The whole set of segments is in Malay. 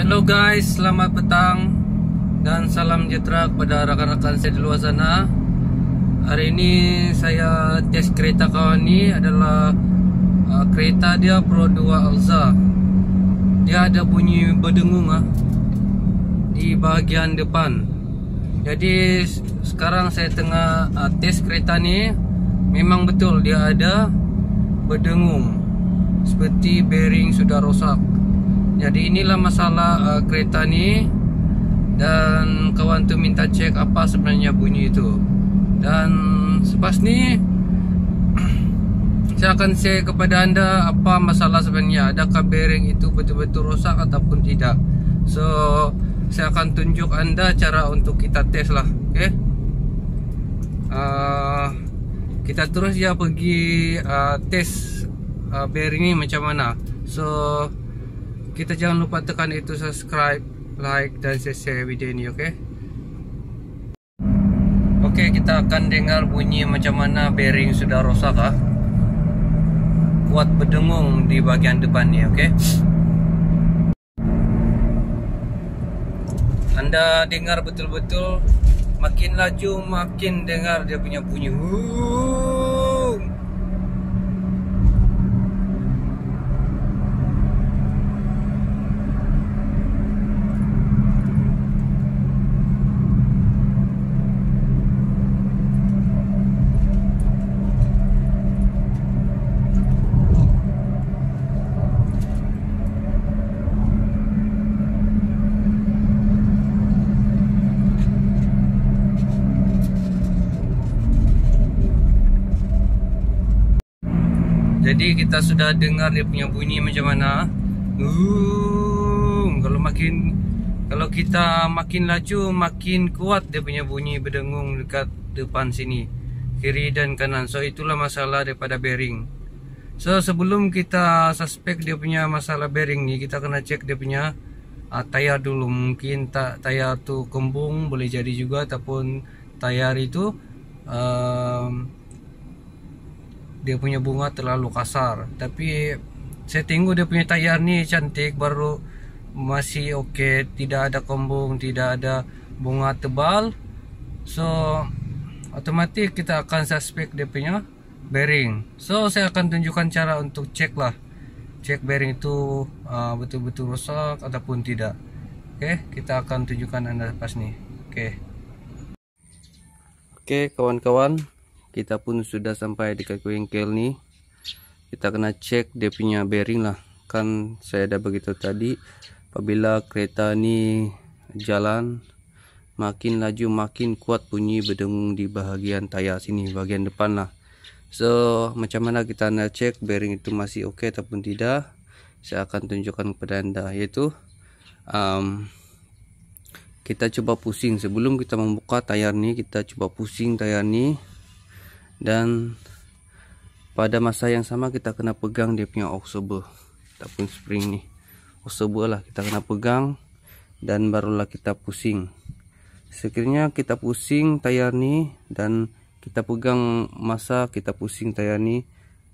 Hello guys, selamat petang dan salam sejahtera kepada rakan-rakan saya di luar sana. Hari ini saya tes kereta kawan ni adalah kereta dia Pro 2 Alza. Dia ada bunyi berdengung di bahagian depan. Jadi sekarang saya tengah tes kereta ni. Memang betul dia ada berdengung, seperti bearing sudah rosak. Jadi inilah masalah kereta ni. Dan kawan tu minta cek apa sebenarnya bunyi itu. Dan selepas ni saya akan share kepada anda apa masalah sebenarnya. Adakah bearing itu betul-betul rosak ataupun tidak. So saya akan tunjuk anda cara untuk kita tes lah. Okay? Kita terus ya pergi tes bearing ni macam mana. So kita jangan lupa tekan itu subscribe, like dan share video ini, okay? Oke, kita akan dengar bunyi macam mana bearing sudah rosak kuat berdengung di bagian depan ni, okay? Anda dengar betul-betul, makin laju makin dengar dia punya bunyi. Jadi kita sudah dengar dia punya bunyi macam mana. Kalau kita makin laju makin kuat dia punya bunyi berdengung dekat depan sini, kiri dan kanan. So itulah masalah daripada bearing. So sebelum kita suspek dia punya masalah bearing ni, kita kena cek dia punya tayar dulu. Mungkin tayar tu kembung, boleh jadi juga, ataupun tayar itu dia punya bunga terlalu kasar. Tapi saya tengok dia punya tayar ni cantik, baru masih okey, tidak ada kembung, tidak ada bunga tebal. So otomatis kita akan suspek dia punya bearing. So saya akan tunjukkan cara untuk cek bearing itu betul-betul rosak ataupun tidak. Oke, kita akan tunjukkan anda lepas ni. Oke kawan-kawan, kita pun sudah sampai dekat bengkel ni. Kita kena cek dia punya bearing lah. Kan saya dah beritahu tadi, apabila kereta ni jalan makin laju makin kuat bunyi berdengung di bahagian tayar sini, bahagian depan lah. So macam mana kita nak cek bearing itu masih okey ataupun tidak, saya akan tunjukkan kepada anda. Yaitu kita coba pusing. Sebelum kita membuka tayar ni, kita coba pusing tayar ni. Dan pada masa yang sama kita kena pegang dia punya auxiliary ataupun spring ni. Auxiliary lah kita kena pegang dan barulah kita pusing. Sekiranya kita pusing tayar ni dan kita pegang masa kita pusing tayar ni,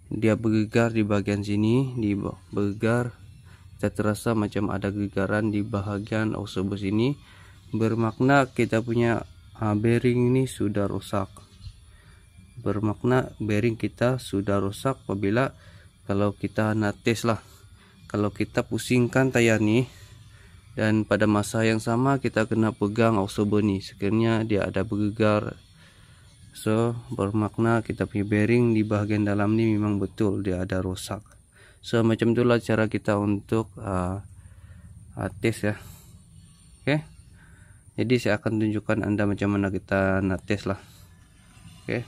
dia bergegar di bahagian sini, bergegar, kita terasa macam ada gegaran di bahagian auxiliary sini, bermakna kita punya bearing ini sudah rosak. Bermakna bearing kita sudah rosak. Apabila kalau kita nak tes lah, kalau kita pusingkan tayar ni dan pada masa yang sama kita kena pegang auxiliary ni, sekiranya dia ada bergegar, so bermakna kita punya bearing di bahagian dalam ni memang betul dia ada rosak. So macam itulah cara kita untuk tes ya. Oke, jadi saya akan tunjukkan anda macam mana kita nak tes lah. Oke,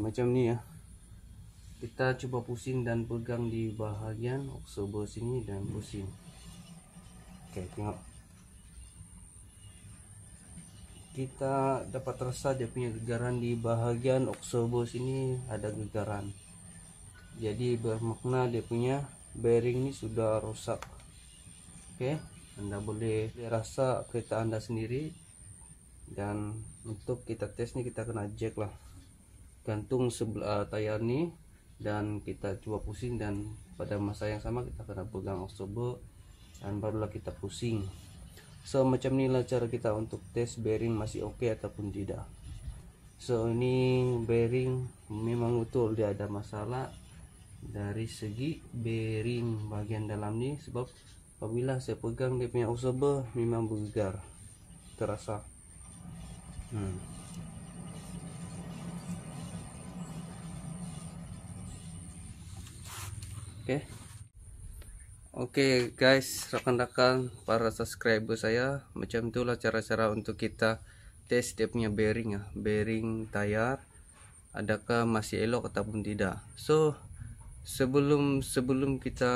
macam ni ya. Kita coba pusing dan pegang di bahagian auxiliary sini dan pusing. Oke, tengok. Kita dapat rasa dia punya gegaran di bahagian auxiliary sini, ada gegaran. Jadi bermakna dia punya bearing ini sudah rosak. Oke, anda boleh rasa kereta anda sendiri. Dan untuk kita tes ni, kita kena jack lah, gantung sebelah tayar ni, dan kita coba pusing dan pada masa yang sama kita kena pegang oksobe dan barulah kita pusing. So macam inilah cara kita untuk tes bearing masih oke ataupun tidak. So ini bearing memang betul dia ada masalah dari segi bearing bagian dalam nih, sebab apabila saya pegang dia punya oksobe memang bergegar terasa. Oke guys, rekan-rekan para subscriber saya, macam itulah cara-cara untuk kita tes dia punya bearing ya, bearing tayar adakah masih elok ataupun tidak. So sebelum kita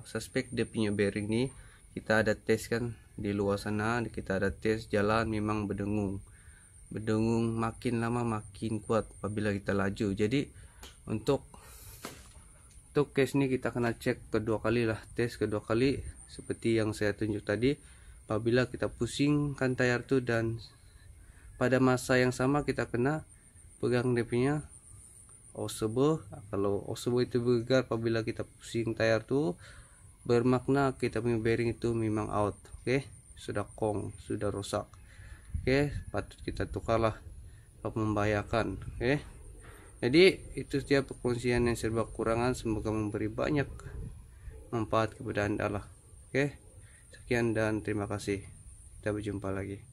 suspek dia punya bearing nih, kita ada tes kan di luar sana, kita ada tes jalan memang berdengung makin lama makin kuat apabila kita laju. Jadi untuk case ini kita kena cek kedua kali lah, tes kedua kali seperti yang saya tunjuk tadi. Apabila kita pusingkan tayar tuh dan pada masa yang sama kita kena pegang dia punya oksobe. Kalau oksobe itu bergegar apabila kita pusing tayar tuh, bermakna kita punya bearing itu memang out. Oke, sudah kong, sudah rusak. Oke, patut kita tukarlah, membahayakan. Oke, jadi itu dia perkongsian yang serba kurangan, semoga memberi banyak manfaat kepada Anda lah. Oke, sekian dan terima kasih, kita berjumpa lagi.